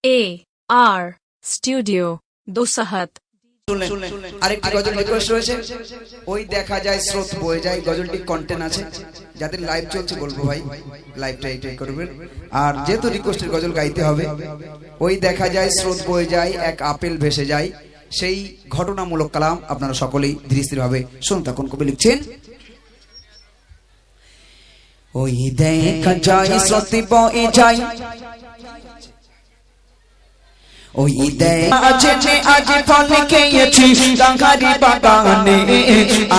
AR studio দোসাহাত। আরেকটি গজল request রয়েছে, ওই দেখা যায় স্রোত বয়ে যায়। গজলটি কন্টেন্ট আছে, যাদের লাইভ চলছে বলবো ভাই লাইভটা এইটাই করবেন। আর যেহেতু রিকোয়েস্টের গজল গাইতে হবে, ওই দেখা যায় স্রোত বয়ে যায় এক আপেল ভেসে যায়, সেই ঘটনামূলক কালাম আপনারা সকলেই ধীরে স্থির ভাবে শুনুন। তখন কবি লিখছেন, ওই দেখা যায় স্রোত বয়ে যায়, ওই আজ ফল খেয়েছি গাঙ্গারি বাগানে,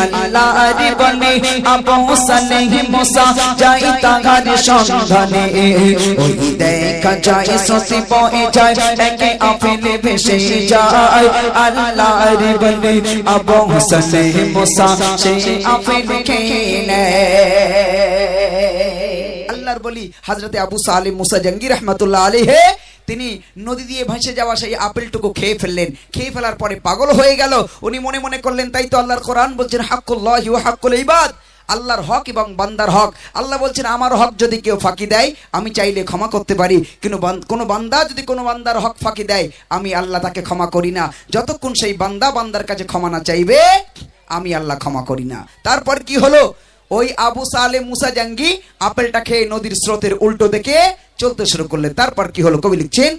আল্লাহর বনে আবু সালেহ মুসা যাই তাহার সন্ধানে। ওই দেখা যায় স্রোত বয়ে যায়, একে আপেল ভেসে যায়, আল্লাহর বনে আবু সালেহ মুসা সেই আপেল খেয়ে নেয়। আল্লাহর বলি হযরতে আবু সালেহ মুসা জঙ্গি রাহমাতুল্লাহ আলাইহি তিনি নদী দিয়ে ভেসে যাওয়া সেই আপেলটুকু খেয়ে ফেললেন। খেয়ে ফেলার পরে পাগল হয়ে গেল। উনি মনে মনে করলেন, তাই তো আল্লাহর কোরআন বলছেন হাক্কুল্লাহি ওয়া হাক্কুল ইবাদ, আল্লাহর হক এবং বান্দার হক। আল্লাহ বলছেন আমার হক যদি কেউ ফাঁকি দেয় আমি চাইলে ক্ষমা করতে পারি, কিন্তু কোনো বান্দা যদি কোনো বান্দার হক ফাঁকি দেয় আমি আল্লাহ তাকে ক্ষমা করি না। যতক্ষণ সেই বান্দার কাছে ক্ষমা না চাইবে আমি আল্লাহ ক্ষমা করি না। তারপর কি হলো, ওই আবু সালেহ মুসা জঙ্গি আপেলটা খেয়ে নদীর স্রোতের উল্টো দিকে চলতে শুরু করলেন। তারপর কি হলো, কবি লিখছেন,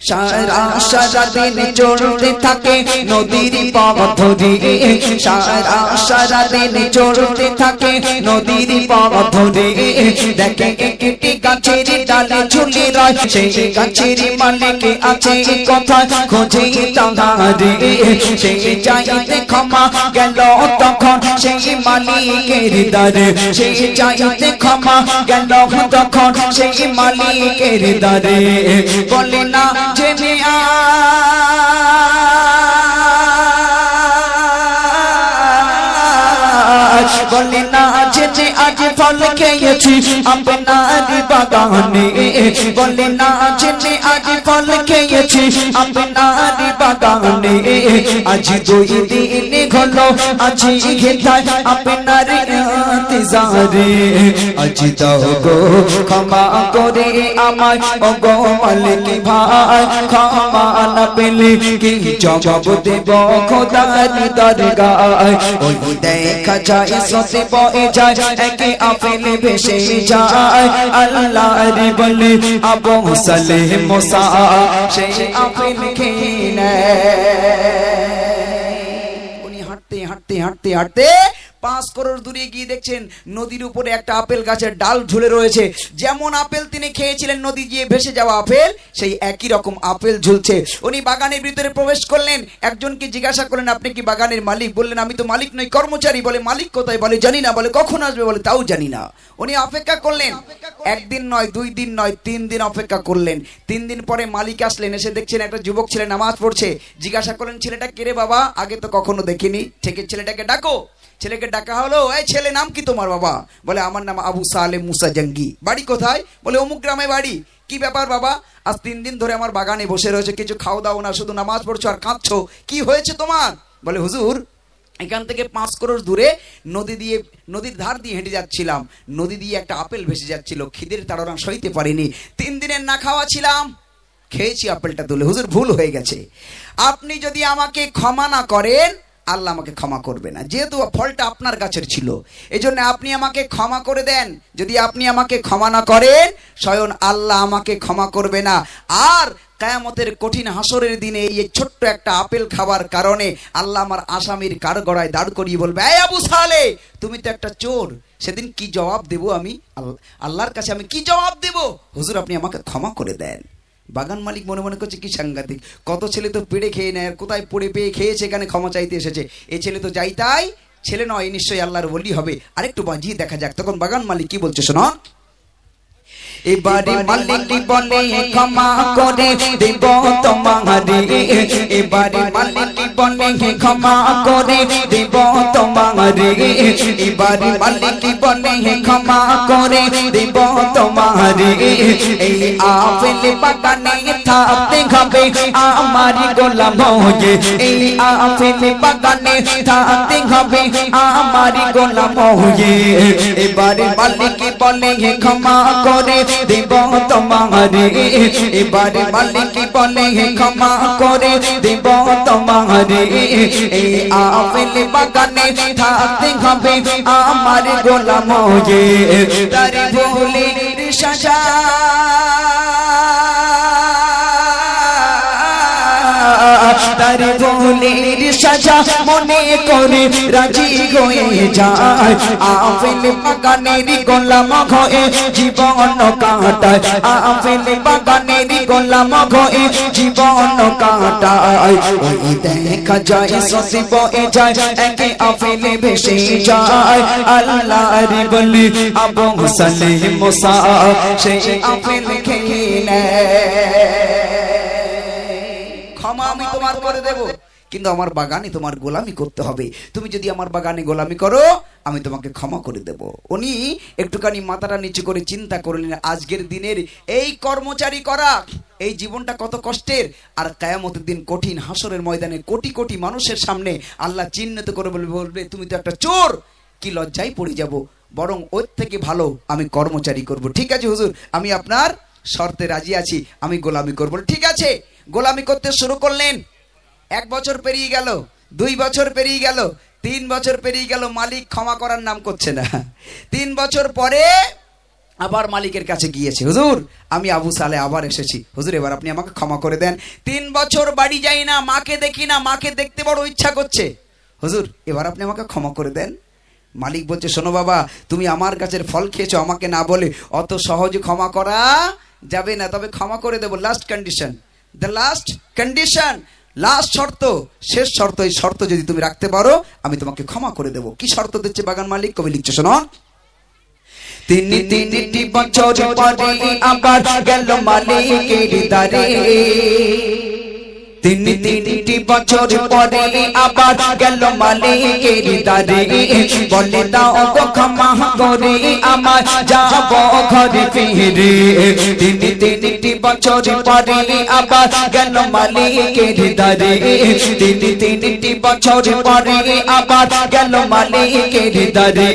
সারা দিন চলতে থাকে নদীর পথ ধরে, সারা দিন চলতে থাকে নদীর পথ ধরে, দেখে একটি গাছের ডালে ঝুলে রয়, সেই গাছের মালিক আছে কথা খোঁজে তাহারে, সেই চাইতে ক্ষমা গেল তখন সেই মালিকের দ্বারে, সেই চাইতে ক্ষমা গেল তখন সেই মালিকের দ্বারে, বলে না জেনে বলে না জেনে আজ ফল খেয়েছি আপনার বাগানে, বলে না জেনে আজ ফল খেয়েছি আপনার বাগানে, আজ 2 দিন হলো আজ ঘেটায় আপনার ইন্তজারে, আজ দাও গো ক্ষমা করে আমায় ও গো মালিক ভাই, ক্ষমা না পেলে কি জবাব দেব খোদার দরগায়। ওই দেখা যায় স্রোত বয়ে যায়, একে আপেল ভেসে যায়, আল্লাহর বলে আবু সালেহ মুসা সেই আপেল খেয়ে নেয়। উনি হাঁটতে হাঁটতে হাঁটতে হাঁটতে 5 করোড় দূরে গিয়ে দেখছেন নদীর উপরে একটা আপেল গাছের ডাল ঝুলে রয়েছে। যেমন আপেল তিনি খেয়েছিলেন নদী গিয়ে ভেসে যাওয়া আপেল, সেই একই রকম আপেল ঝুলছে। উনি বাগানের ভিতরে প্রবেশ করলেন, একজনকে জিজ্ঞাসা করলেন আপনি কি বাগানের মালিক? বললেন আমি তো মালিক নই, কর্মচারী। বলে মালিক কোথায়? বলে জানি না। বলে কখন আসবে? বলে তাও জানি না। উনি অপেক্ষা করলেন, 1 দিন নয় 2 দিন নয় 3 দিন অপেক্ষা করলেন। 3 দিন পরে মালিক আসলেন, এসে দেখছেন একটা যুবক ছেলে নামাজ পড়ছে। জিজ্ঞাসা করলেন ছেলেটা কে রে বাবা? আগে তো কখনো দেখিনি। ঠিক ছেলেটাকে ডাকো। ছেলেকে ডাকা হলো, এই ছেলে নাম কি তোমার বাবা? বলে আমার নাম আবু সালেহ মুসা জঙ্গি। বাড়ি কোথায়? বলে অমুক গ্রামে বাড়ি। কি ব্যাপার বাবা? আজ 3 দিন ধরে আমার বাগানে বসে রয়েছে, কিছু খাও দাও না, শুধু নামাজ পড়ছো আর কাঁদছো, কি হয়েছে তোমার? বলে হুজুর এখান থেকে 5 করোড় দূরে নদীর ধার দিয়ে হেঁটে যাচ্ছিলাম, নদী দিয়ে একটা আপেল ভেসে যাচ্ছিল, খিদের তাড়না সইতে পারিনি, 3 দিনের না খাওয়া ছিলাম, খেয়েছি আপেলটা তুলে। হুজুর ভুল হয়ে গেছে, আপনি যদি আমাকে ক্ষমা না করেন আল্লাহ আমাকে ক্ষমা করবে না, যেহেতু ফলটা আপনার গাছের ছিল, এজন্য আপনি আমাকে ক্ষমা করে দেন। যদি আপনি আমাকে ক্ষমা না করেন স্বয়ং আল্লাহ আমাকে ক্ষমা করবে না। আর কিয়ামতের কঠিন হাসরের দিনে এই ছোট্ট একটা আপেল খাবার কারণে আল্লাহ আমার আসামির কাঠগড়ায় দাঁড় করিয়ে বলবে, এই আবু সালেহ তুমি তো একটা চোর। সেদিন কি জবাব দেব আমি আল্লাহর কাছে? আমি কি জবাব দেব? হুজুর আপনি আমাকে ক্ষমা করে দেন। বাগান মালিক মনে মনে করছে কি সাংঘাতিক, কত ছেলে তো পেড়ে খেয়ে নেয়, আর কোথায় পড়ে পেয়ে খেয়েছে এখানে ক্ষমা চাইতে এসেছে। এই ছেলে তো যাই তাই ছেলে নয়, নিশ্চয়ই আল্লাহর ওলি হবে। আরেকটু বাজিয়ে দেখা যাক। তখন বাগান মালিক কি বলছে শোনো, এবারে মালিক বলে ক্ষমা করে দেব তোমারে, এবারে মালিক বলে ক্ষমা করে দেব তোমারে, এবারে মালিক বলে ক্ষমা করে দেব তোমারে এই আপেল বাগানে থাকতে হবে আমার গোলাম হয়ে এই আপেল বাগানে থাকতে হবে আমার গোলাম হয়ে এবারে মালিক বলে ক্ষমা করে দেব তোমারে এবারে মালিক বলে ক্ষমা করে দেব তোমারে এই আপেল বাগানে থাকতে হবে আমার গোলাম হয়ে তার ভুলে সাজা তার ভুলের সাজা মনে করে রাজি হয়ে যায় আপেল বাগানের গোলাম হয়ে জীবন কাটায় আপেল বাগানের গোলাম হয়ে জীবন কাটায় ওই দেখা যায় সসি বয়ে যায় একে আপেলে ভেসে যায় আল্লাহর বলি আবু সালেহ মুসা সেই আপেল খেয়ে নেয় ক্ষমা আমি তোমার করে দেব কিন্তু আমার বাগানে তোমার গোলামি করতে হবে তুমি যদি আমার বাগানে গোলামি করো আমি তোমাকে ক্ষমা করে দেব উনি একটুখানি মাথাটা নিচু করে চিন্তা করলেন আজকের দিনের এই কর্মচারী করা এই জীবনটা কত কষ্টের আর কিয়ামতের দিন কঠিন হাসরের ময়দানে কোটি কোটি মানুষের সামনে আল্লাহ চিহ্নিত করে বলবে তুমি তো একটা চোর কি লজ্জায় পড়ে যাব বরং ওর থেকে ভালো আমি কর্মচারী করব ঠিক আছে হুজুর আমি আপনার শর্তে রাজি আছি আমি গোলামি করব ঠিক আছে গোলামি করতে শুরু করলেন 1 বছর পেরিয়ে গেল 2 বছর পেরিয়ে গেল 3 বছর পেরিয়ে গেল মালিক ক্ষমা করার নাম করছে না 3 বছর পরে আবার মালিকের কাছে গিয়েছে হুজুর আমি আবু সালে আবার এসেছি হুজুর এবার আপনি আমাকে ক্ষমা করে দেন 3 বছর বাড়ি যাই না মাকে দেখি না মাকে দেখতে বড় ইচ্ছা করছে হুজুর এবার আপনি আমাকে ক্ষমা করে দেন মালিক বলছে শোনো বাবা তুমি আমার গাছের ফল খেয়েছো আমাকে না বলে অত সহজে ক্ষমা করা যাবে না তবে ক্ষমা করে দেব last condition the last condition last শর্ত শেষ শর্ত এই শর্ত যদি তুমি রাখতে পারো আমি তোমাকে ক্ষমা করে দেব কি শর্ত দিচ্ছে বাগান মালিক কবি লিখছে শোনো তিনটি বছর পরে আবার গেল মালিকের দ্বারে তিনটি বছর পরে আবার গেল মালিকের দ্বারে বলে দাও গো ক্ষমা করে আমার যাব ঘরে ফিরে তিনটি বছর পরে আবার গেল মালিকের দ্বারে তিনটি বছর পরে আবার গেল মালিকের দ্বারে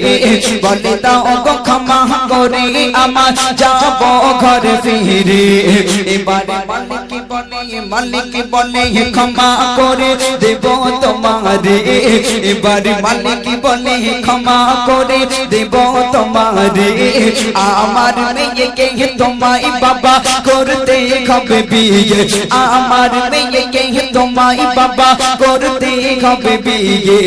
বলে দাও গো ক্ষমা করে আমার যাব ঘরে ফিরে এবারে মালিক বলে ক্ষমা করে দেব তোমারে এবারে মালিক বলে ক্ষমা করে দেব তোমারে আমার মেয়েকে তোমায় বাবা করতে হবে বিয়ে আমার মেয়েকে তোমায় বাবা করতে হবে বিয়ে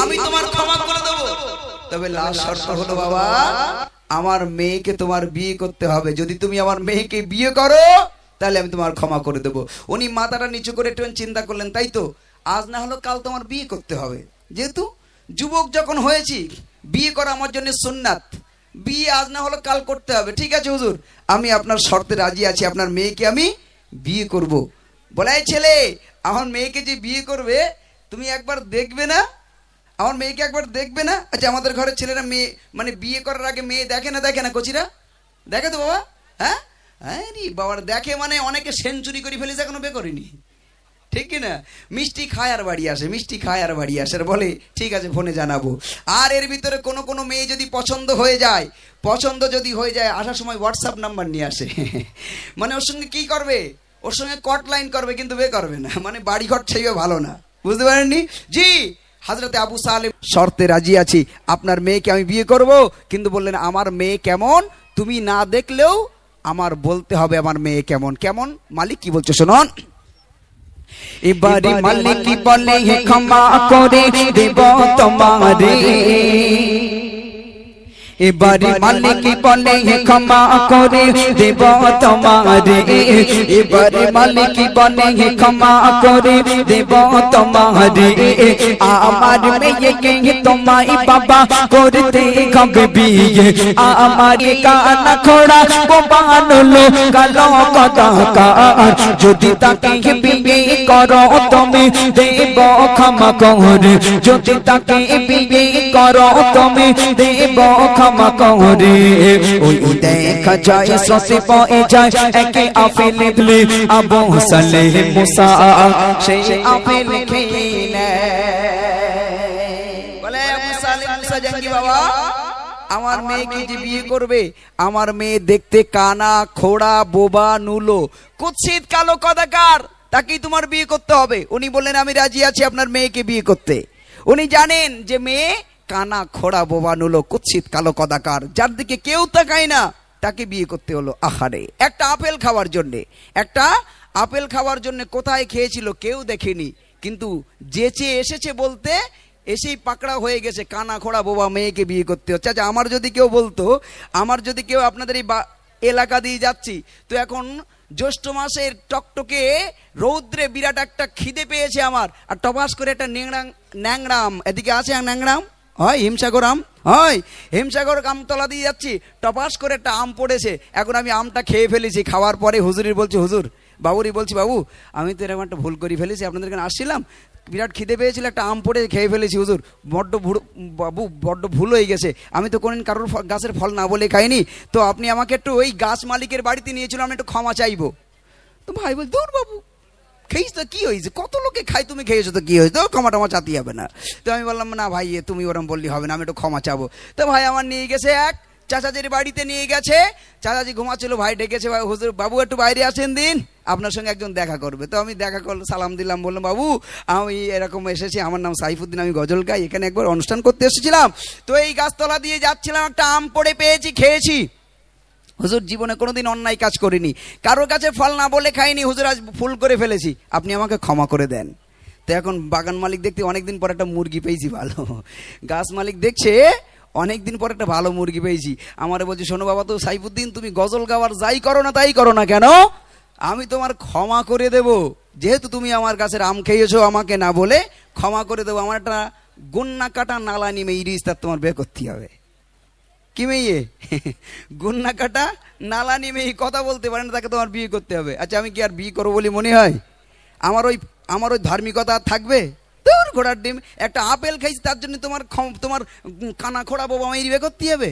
আমি তোমার ক্ষমা করে দেব তবে লাস্ট শর্ত হলো বাবা আমার মেয়েকে তোমার বিয়ে করতে হবে যদি তুমি আমার মেয়েকে বিয়ে করো তাহলে আমি তোমার ক্ষমা করে দেব উনি মাথাটা নিচু করে একটু চিন্তা করলেন তাই তো আজ না হলো কাল তোমার বিয়ে করতে হবে যেহেতু যুবক যখন হয়েছি বিয়ে করা আমার জন্য সুন্নাত বিয়ে আজ না হলো কাল করতে হবে ঠিক আছে হুজুর আমি আপনার শর্তে রাজি আছি আপনার মেয়েকে আমি বিয়ে করব বলে এই ছেলে আমার মেয়েকে যে বিয়ে করবে তুমি একবার দেখবে না আমার মেয়েকে একবার দেখবে না আচ্ছা আমাদের ঘরের ছেলেরা মেয়ে মানে বিয়ে করার আগে মেয়ে দেখে না কচিরা দেখে তো বাবা হ্যাঁ আরে বাবার দেখে মানে অনেকে সেঞ্চুরি করে ফেলেছে এখনো বিয়ে করেনি ঠিক কি না মিষ্টি খায় আর বাড়ি আসে আর বলে ঠিক আছে ফোনে জানাবো আর এর ভিতরে কোনো মেয়ে যদি পছন্দ হয়ে যায় আসার সময় হোয়াটসঅ্যাপ নাম্বার নিয়ে আসে মানে ওর সঙ্গে কি করবে ওর সঙ্গে কট লাইন করবে কিন্তু বিয়ে করবে না মানে বাড়ি ঘর সেইও ভালো না বুঝতে পারেননি জি হযরতে আবু সালেম শর্তে রাজি আছি আপনার মেয়েকে আমি বিয়ে করব কিন্তু বললেন আমার মেয়ে কেমন তুমি না দেখলেও আমার বলতে হবে আমার মেয়ে কেমন কেমন মালিক কি বলছে শুনুন এবারে মালিক কি বলে ক্ষমা করে দেব তোমারে এবারে মালিক বলে ক্ষমা করে দেব তোমারে, এবারে মালিক বলে ক্ষমা করে দেব তোমারে, আমার মেয়েকে তোমায় বাবা করতে হবে বিয়ে, আমার কানা খোড়া বানালো কালো কদাকার, যদি তাকে বিয়ে করো তুমি দেব ক্ষমা করে, যদি তাকে বিয়ে করো তুমি দেব ক্ষমা করে। ওই দেখা যায় সসে পয়ে যায় একে আপেল লিখলে আবু সালেহ মুসা সেই আপেল খেয়ে বলে আবু সালেহ মুসা জঙ্গি বাবা আমার মেয়েকে যে বিয়ে করবে, আমার মেয়ে দেখতে কানা খোড়া বোবা নুলো কুৎসিত কালো কদাকার, তাকেই তোমার বিয়ে করতে হবে। উনি বললেন আমি রাজি আছি আপনার মেয়েকে বিয়ে করতে। উনি জানেন যে মেয়ে কানা খোড়া বোবা নুলো কুৎসিত কালো কদাকার, যার দিকে কেউ তাকায় না, তাকে বিয়ে করতে হলো। আহারে, একটা আপেল খাওয়ার জন্য, একটা আপেল খাওয়ার জন্য কোথায় খেয়েছিল কেউ দেখেনি, কিন্তু যেচে এসেছে বলতে এসেই পাকড়া হয়ে গেছে, কানা খোড়া বোবা মেয়েকে বিয়ে করতে হচ্ছে। আচ্ছা, আমার যদি কেউ বলতো, আমার যদি কেউ আপনাদের এই এলাকা দিয়ে যাচ্ছি, তো এখন জ্যৈষ্ঠ মাসের টকটকে রৌদ্রে বিরাট একটা খিদে পেয়েছে আমার, আর টপাস করে একটা ন্যাংরাম এদিকে আছে, ন্যাংরাম হয় হিমসাগর আম, হয় হিমসাগর আমতলা দিয়ে যাচ্ছি, টপাস করে একটা আম পড়েছে, এখন আমি আমটা খেয়ে ফেলেছি। খাওয়ার পরে হুজুরি বলছি, হুজুর বাবুরি বলছি, বাবু আমি তো এরকম একটা ভুল করে ফেলেছি, আপনাদের এখানে আসছিলাম, বিরাট খিদে পেয়েছিল, একটা আম পড়ে খেয়ে ফেলেছি হুজুর, বাবু বড্ড ভুল হয়ে গেছে, আমি তো কোনদিন কারোর গাছের ফল না বলে খাইনি, তো আপনি আমাকে একটু ওই গাছ মালিকের বাড়িতে নিয়েছিল, আমি একটু ক্ষমা চাইবো। তো ভাই বল, দূর বাবু খেয়েছ তো কি হয়েছে, কত লোকে খাই, তুমি খেয়েছো তো কি হয়েছে, তো ক্ষমা টমা চাতে হবে না। তো আমি বললাম না ভাই তুমি ওরম বললি হবে না, আমি একটু ক্ষমা চাবো। তো ভাই আমার নিয়ে গেছে এক চাচাজির বাড়িতে নিয়ে গেছে, চাচাজি ঘুমাচ্ছিল, ভাই ডেকেছে, ভাই হুজুর বাবু একটু বাইরে আসেন দিন, আপনার সঙ্গে একজন দেখা করবে। তো আমি দেখা করলাম, সালাম দিলাম, বললাম বাবু আমি এরকম এসেছি, আমার নাম সাইফুদ্দিন, আমি গজল গাই, এখানে একবার অনুষ্ঠান করতে এসেছিলাম, তো এই গাছতলা দিয়ে যাচ্ছিলাম, একটা আম পড়ে পেয়েছি, খেয়েছি। হুজুর জীবনে কোনোদিন অন্যায় কাজ করিনি, কারোর কাছে ফল না বলে খাইনি, হুজুর আজ ভুল করে ফেলেছি, আপনি আমাকে ক্ষমা করে দেন। তো এখন বাগান মালিক দেখতে অনেকদিন পর একটা মুরগি পেয়েছি ভালো, গাছ মালিক দেখছে অনেকদিন পর একটা ভালো মুরগি পেয়েছি, আমারে বলছি শোনো বাবা, তো সাইফুদ্দিন তুমি গজল গাওয়ার যাই করো না তাই করো না কেন, আমি তোমার ক্ষমা করে দেব, যেহেতু তুমি আমার গাছের আম খেয়েছো আমাকে না বলে ক্ষমা করে দেবো, আমার একটা গুন্না কাটা নালা নিমে ইরিস, তার তোমার বিয়ে করতে হবে। কি মেয়ে গুন্না কাটা নালা নিমে কথা বলতে পারে না, তাকে তোমার বিয়ে করতে হবে। আচ্ছা, আমি কি আর বিয়ে করবো বলে মনে হয়? আমার ওই ধার্মিকতা থাকবে? তোর ঘোড়ার ডিম, একটা আপেল খাইছি তার জন্য তোমার কানা খোড়া বাবা আমায় বিয়ে করতে হবে?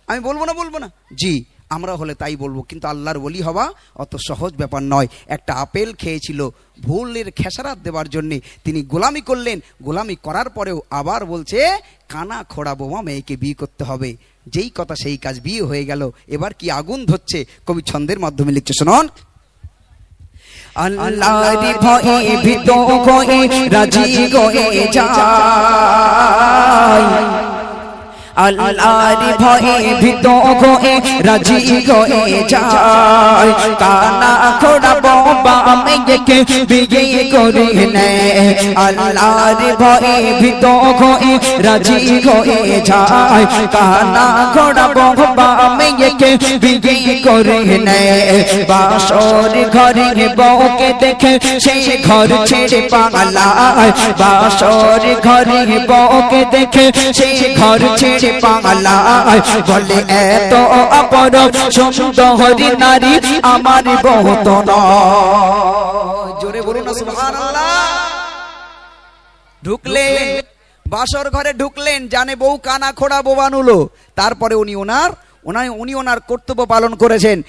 আমি বলবো না? জি, আমরা হলে তাই বলবো, কিন্তু আল্লাহর ওলি হওয়া অত সহজ ব্যাপার নয়। একটা আপেল খেয়েছিল, ভুলের খেসারাত দেওয়ার জন্যে তিনি গোলামি করলেন, গোলামি করার পরেও আবার বলছে কানা খোড়া বোমা মেয়েকে বিয়ে করতে হবে, যেই কথা সেই কাজ, বিয়ে হয়ে গেল। এবার কি আগুন ধরছে, কবি ছন্দের মাধ্যমে লিখছে, শুনুন। আল্লাহর ভয়ে ভীত হয়ে রাজি হয়ে যায়, আল্লাহর ভয়ে ভীত হয়ে রাজি হয়ে যায়, কানা খোড়া বাবা মেয়েকে বিয়ে করে নেয়, আল্লাহর ভয়ে ভীত হয়ে রাজি হয়ে যায়, কানা খোড়া বাবা মেয়েকে বিয়ে করে নেয়, বাসর ঘরে বউকে দেখে সেই ঘর ছেড়ে পালায়, বাসর ঘরে বউকে দেখে সেই ঘর ছেড়ে পালায়, বলে এত অপরূপ সুন্দরী নারী আমার বউ তো নয়। জোরে বলুন না সুবহানাল্লাহ। ঢুকলেন বাসর ঘরে, ঢুকলেন, জানে বউ কানা খোড়া বোবানুলো, তারপরে উনি ওনার কর্তব্য পালন করেছেন।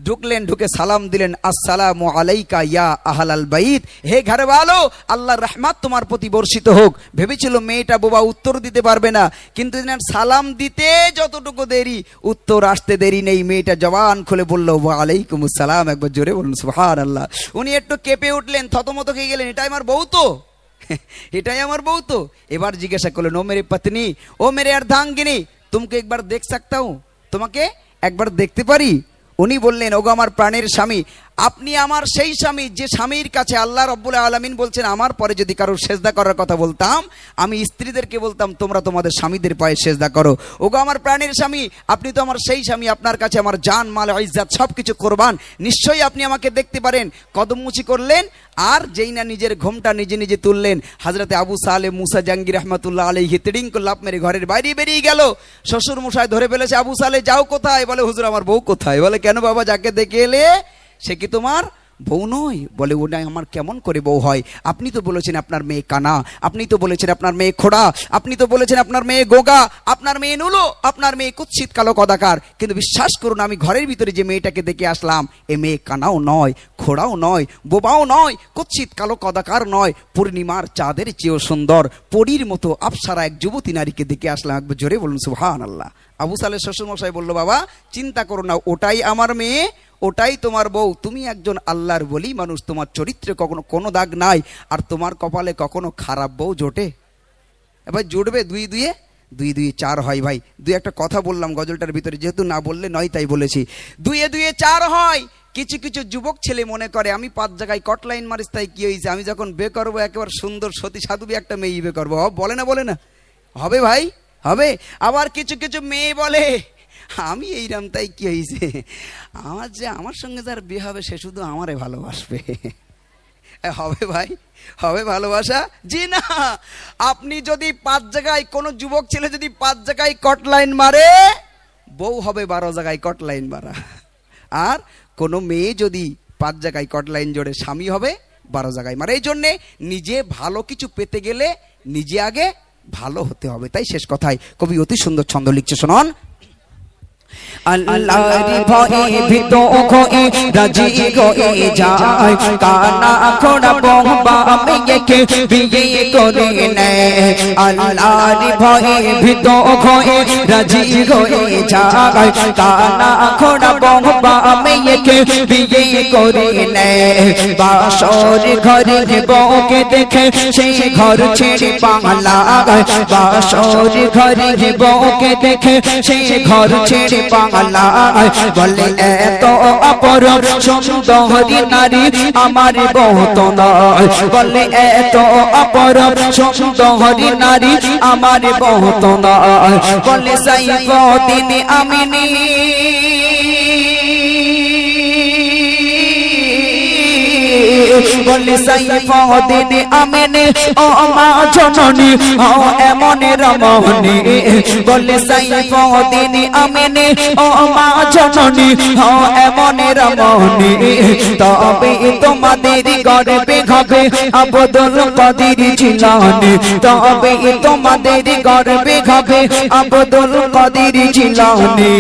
ঢুকলেন, ঢুকে সালাম দিলেন, আসসালামু আলাইকা ইয়া আহলাল বাইত, হে ঘরওয়ালো, আল্লাহর রহমত তোমার প্রতি বর্ষিত হোক। ভেবেছিল মেয়েটা বোবা, উত্তর দিতে পারবে না, কিন্তু সালাম দিতে যতটুকু দেরি, উত্তর আসতে দেরি নেই, মেয়েটা জবান খুলে বলল ওয়া আলাইকুমুস সালাম। একবার জোরে বলুন সুবহানাল্লাহ। উনি একটু কেঁপে উঠলেন, থতমত খেয়ে গেলেন, এটাই আমার বউ তো, এটাই আমার বউ তো। এবার জিজ্ঞাসা করলেন, ও মেরে পত্নী, ও মেরে अर्धांगिनी, तुमको एक बार देख सकता हूं, তোমাকে একবার দেখতে পারি? উনি বললেন, ওগো আমার প্রাণের স্বামী, আপনি আমার সেই স্বামী যে স্বামীর কাছে আল্লাহ রাব্বুল আলামিন বলছেন আমার পরে যদি কারোর সেজদা করার কথা বলতাম, আমি স্ত্রীদেরকে বলতাম তোমরা তোমাদের স্বামীদের পায়ে সেজদা করো। ওগো আমার প্রাণের স্বামী, আপনি তো আমার সেই স্বামী, আপনার কাছে আমার জান মাল ইজ্জত সব কিছু কোরবান, নিশ্চয়ই আপনি আমাকে দেখতে পারেন। কদমমুচি করলেন, আর যেই না নিজের ঘোমটা নিজে নিজে তুললেন, হযরতে আবু সালেহ মুসা জাহাঙ্গীর রহমাতুল্লাহ আলাইহি তিড়িং করে লাফ মেরে ঘরের বাইরে বেরিয়ে গেল। শ্বশুর মশাই ধরে ফেলেছে, আবু সালেহ যাও কোথায়? বলে হুজুর আমার বউ কোথায়? বলে কেন বাবা, যাকে দেখে এলে সে কি তোমার বউ নয়? বলে ওটা আমার কেমন করে বউ হয়? আপনি তো বলেছেন আপনার মেয়ে কানা, আপনি তো বলেছেন আপনার মেয়ে খোড়া, আপনি তো বলেছেন আপনার মেয়ে গোগা, আপনার মেয়ে নুলো, আপনার মেয়ে কুৎসিত কালো কদাকার। কিন্তু বিশ্বাস করুন, আমি ঘরের ভিতরে যে মেয়েটাকে দেখে আসলাম, এ মেয়ে কানাও নয়, খোড়াও নয়, বোবাও নয়, কুৎসিত কালো কদাকার নয়, পূর্ণিমার চাঁদের চেয়েও সুন্দর, পরীর মতো আপ্সারা এক যুবতী নারীকে দেখে আসলাম। একবার জোরে বলুন সুবহানাল্লাহ। আবু সালেহ শ্বশুরমশাই বলল, বাবা চিন্তা করো না, ওটাই আমার মেয়ে, ওটাই তোমার বউ। তুমি একজন আল্লাহর ওলি মানুষ, তোমার চরিত্রে কখনো কোনো দাগ নাই, আর তোমার কপালে কখনো খারাপ বউ জোটে? এবার জুটবে, দুই দুয়ে চার হয়। ভাই দুই একটা কথা বললাম গজলটার ভিতরে, যেহেতু না বললে নয় তাই বলেছি। দুয়ে দুয়ে চার হয়। কিছু কিছু যুবক ছেলে মনে করে আমি 5 জায়গায় কটলাইন মারিস, তাই কি হয়েছে, আমি যখন বে করবো একেবারে সুন্দর সতী সাধুবি একটা মেয়ে বে করবো। বলে না হবে ভাই, হবে। আবার কিছু কিছু মেয়ে বলে আমি এইরাম, তাই কি হয়েছে, আমার সঙ্গে যার বিয়ে হবে সে শুধু আমারে ভালোবাসবে। হবে ভাই, হবে ভালোবাসা? জি না। আপনি যদি 5 জায়গায়, কোন যুবক ছেলে যদি 5 জায়গায় কটলাইন মারে, বউ হবে 12 জায়গায় কটলাইন মারা। আর কোন মেয়ে যদি 5 জায়গায় কটলাইন জোড়ে, স্বামী হবে 12 জায়গায় মারা। এই জন্যে নিজে ভালো কিছু পেতে গেলে নিজে আগে ভালো হতে হবে। তাই শেষ কথায় কবি অতি সুন্দর ছন্দ লিখছে, শুনুন। আল্লাহর ভয়ে ভীত হয়ে রাজি হয়ে যায়, কানা খোড়া বহবা মেয়েকে বিয়ে করে নেয়। আল্লাহর ভয়ে ভীত হয়ে রাজি হয়ে যায়, কানা খোড়া বহবা মেয়েকে বিয়ে করে নেয়। বাসর ঘরে বউকে দেখে সেই ঘর ছেড়ে পালায়, বাসর ঘরে বউকে দেখে সেই ঘর ছেড়ে পালায়। বলে এত অপরূপ সুন্দরী নারী আমার বউ তো নয়, বলে এত অপরূপ সুন্দরী নারী আমার বউ তো নয়। বলে সাইফুদ্দিন আমিনী বলে সাইফুদ্দিন আমিনী ও মা জননী ও এমন রমণী, বলে সাইফুদ্দিন আমিনী ও মা জননী ও এমন রমণী। তবে তোমাদের গর্বে হবে আব্দুল কাদের জিলানী, তবে তোমাদের গর্বে হবে আব্দুল কাদের জিলানী।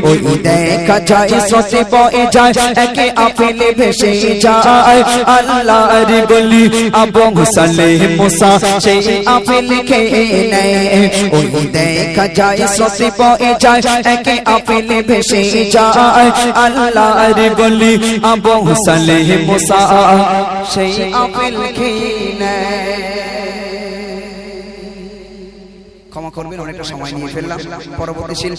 ওই দেখা যায় সসে বয়ে যায়, একে আপেলে ভেসে যায়। আল্লাহর বলি আবু সালেহ মুসা সেই আপেল খেয়ে নেয়। ওই দেখা যায় সসে বয়ে যায়, একে আপেলে ভেসে যায়। আল্লাহর বলি আবু সালেহ মুসা সেই আপেল খেয়ে নেয়। ক্ষমা করবেন, অনেকটা সময় নিয়ে ফেললাম। পরবর্তী শিল্পী